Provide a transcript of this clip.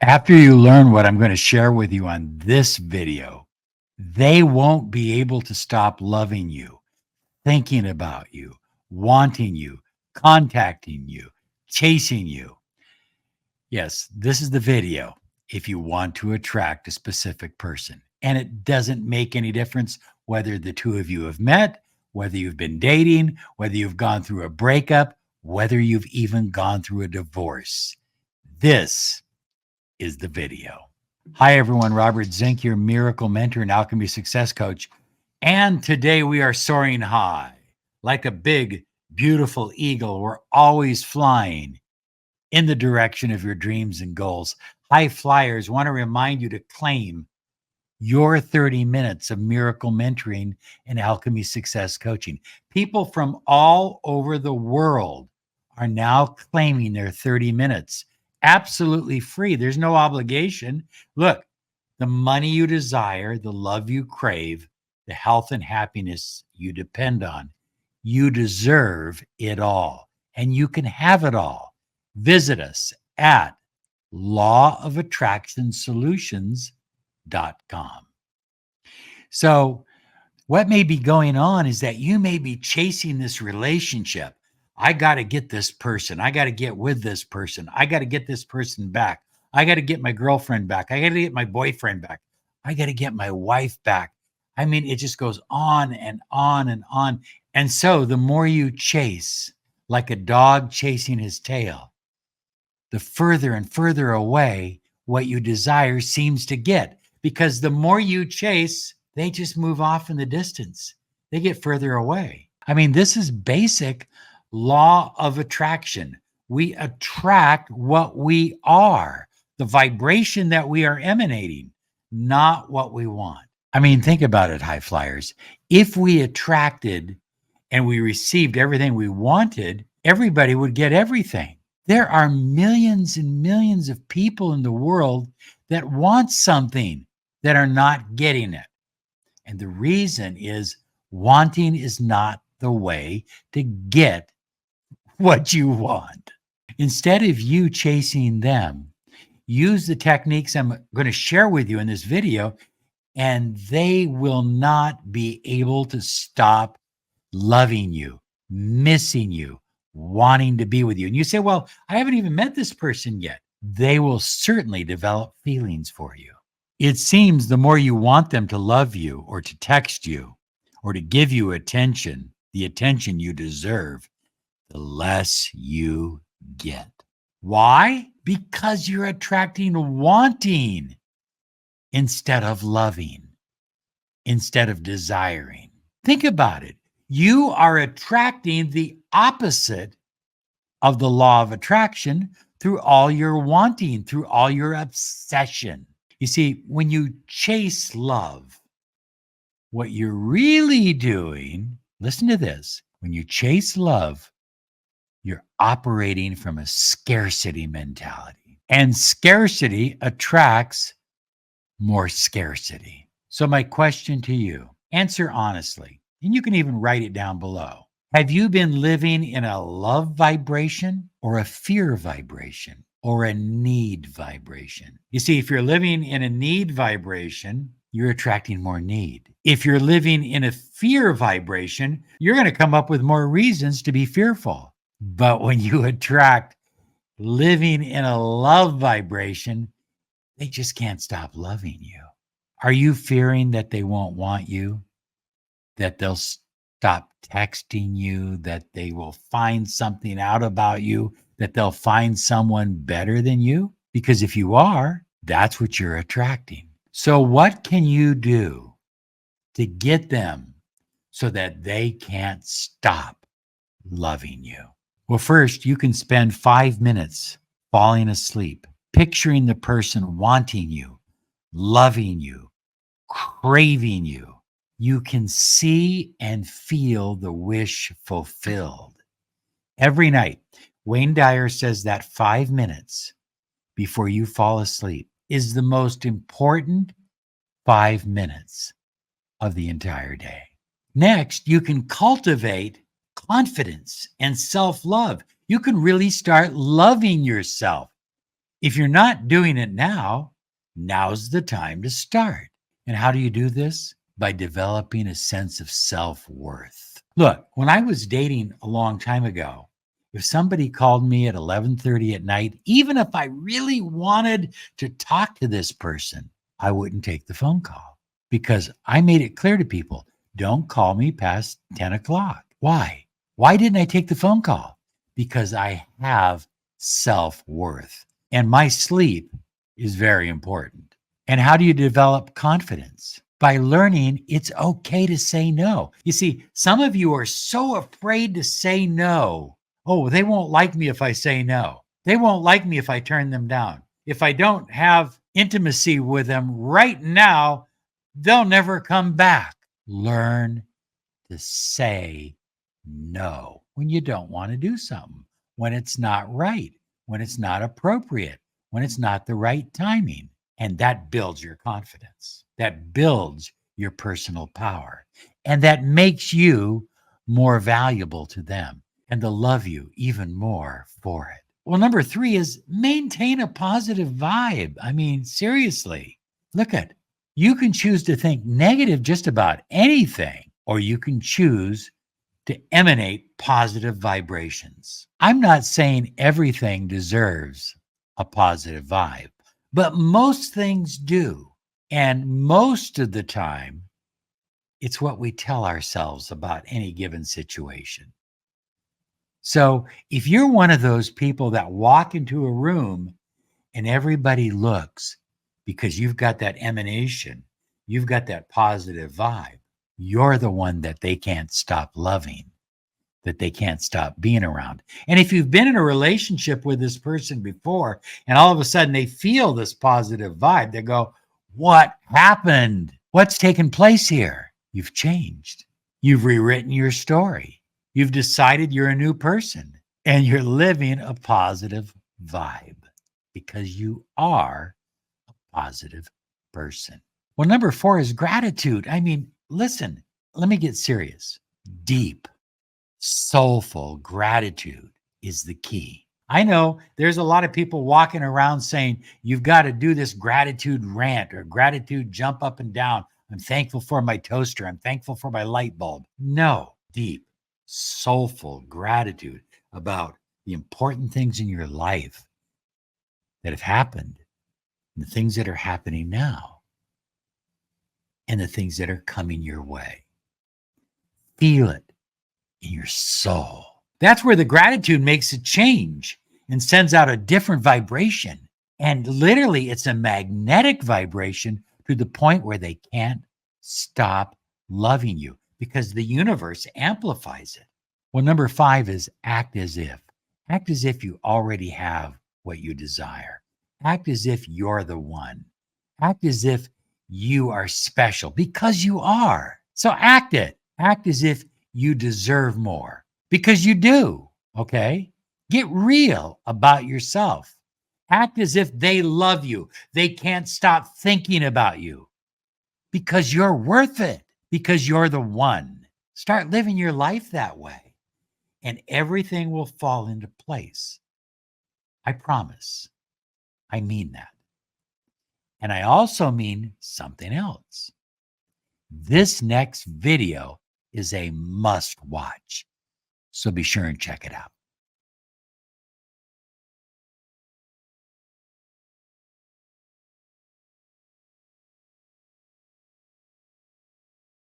After you learn what I'm going to share with you on this video, they won't be able to stop loving you, thinking about you, wanting you, contacting you, chasing you. Yes, this is the video if you want to attract a specific person. And it doesn't make any difference whether the two of you have met, whether you've been dating, whether you've gone through a breakup, whether you've even gone through a divorce. This is the video. Hi, everyone. Robert Zink, your miracle mentor and alchemy success coach. And today we are soaring high like a big, beautiful eagle. We're always flying in the direction of your dreams and goals. High flyers want to remind you to claim your 30 minutes of miracle mentoring and alchemy success coaching. People from all over the world are now claiming their 30 minutes absolutely free. There's no obligation. Look, the money you desire, the love you crave, the health and happiness you depend on, you deserve it all, and you can have it all. Visit us at lawofattractionsolutions.com. So, what may be going on is that you may be chasing this relationship. I got to get this person. I got to get with this person. I got to get this person back. I got to get my girlfriend back. I got to get my boyfriend back. I got to get my wife back. I mean, it just goes on and on and on. And so the more you chase, like a dog chasing his tail, the further and further away what you desire seems to get, because the more you chase, they just move off in the distance. They get further away. I mean, this is basic law of attraction. We attract what we are, the vibration that we are emanating, not what we want. I mean, think about it, high flyers. If we attracted and we received everything we wanted, everybody would get everything. There are millions and millions of people in the world that want something that are not getting it. And the reason is wanting is not the way to get what you want. Instead of you chasing them, use the techniques I'm going to share with you in this video, and they will not be able to stop loving you, missing you, wanting to be with you. And you say, well, I haven't even met this person yet. They will certainly develop feelings for you. It seems the more you want them to love you or to text you or to give you attention, the attention you deserve, the less you get. Why? Because you're attracting wanting instead of loving, instead of desiring. Think about it. You are attracting the opposite of the law of attraction through all your wanting, through all your obsession. You see, when you chase love, what you're really doing, listen to this, when you chase love, you're operating from a scarcity mentality. And scarcity attracts more scarcity. So my question to you, answer honestly, and you can even write it down below. Have you been living in a love vibration or a fear vibration or a need vibration? You see, if you're living in a need vibration, you're attracting more need. If you're living in a fear vibration, you're going to come up with more reasons to be fearful. But when you attract living in a love vibration, they just can't stop loving you. Are you fearing that they won't want you? That they'll stop texting you? That they will find something out about you? That they'll find someone better than you? Because if you are, that's what you're attracting. So what can you do to get them so that they can't stop loving you? Well, first, you can spend 5 minutes falling asleep, picturing the person wanting you, loving you, craving you. You can see and feel the wish fulfilled. Every night, Wayne Dyer says that 5 minutes before you fall asleep is the most important 5 minutes of the entire day. Next, you can cultivate confidence and self-love. You can really start loving yourself. If you're not doing it now, now's the time to start. And how do you do this? By developing a sense of self-worth. Look, when I was dating a long time ago, if somebody called me at 11:30 at night, even if I really wanted to talk to this person, I wouldn't take the phone call because I made it clear to people, don't call me past 10 o'clock. Why? Why didn't I take the phone call? Because I have self-worth and my sleep is very important. And how do you develop confidence? By learning it's okay to say no. You see, some of you are so afraid to say no. Oh, they won't like me if I say no. They won't like me if I turn them down. If I don't have intimacy with them right now, they'll never come back. Learn to say no when you don't want to do something, when it's not right, when it's not appropriate, when it's not the right timing. And that builds your confidence. That builds your personal power. And that makes you more valuable to them and they'll love you even more for it. Well, number 3 is maintain a positive vibe. I mean, seriously, look at, you can choose to think negative just about anything, or you can choose to emanate positive vibrations. I'm not saying everything deserves a positive vibe, but most things do. And most of the time, it's what we tell ourselves about any given situation. So if you're one of those people that walk into a room and everybody looks because you've got that emanation, you've got that positive vibe, you're the one that they can't stop loving, that they can't stop being around. And if you've been in a relationship with this person before and all of a sudden they feel this positive vibe, they go, what happened? What's taken place here? You've changed. You've rewritten your story. You've decided you're a new person and you're living a positive vibe because you are a positive person. Well, number 4 is gratitude. I mean, listen, let me get serious. Deep, soulful gratitude is the key. I know there's a lot of people walking around saying you've got to do this gratitude rant or gratitude jump up and down. I'm thankful for my toaster. I'm thankful for my light bulb. No, deep, soulful gratitude about the important things in your life that have happened, and the things that are happening now, and the things that are coming your way. Feel it in your soul. That's where the gratitude makes a change and sends out a different vibration. And literally, it's a magnetic vibration to the point where they can't stop loving you because the universe amplifies it. Well, number 5 is act as if. Act as if you already have what you desire. Act as if you're the one. Act as if you are special because you are. So act it. Act as if you deserve more because you do. Okay? Get real about yourself. Act as if they love you. They can't stop thinking about you because you're worth it, because you're the one. Start living your life that way, and everything will fall into place. I promise. I mean that. And I also mean something else. This next video is a must watch, so be sure and check it out.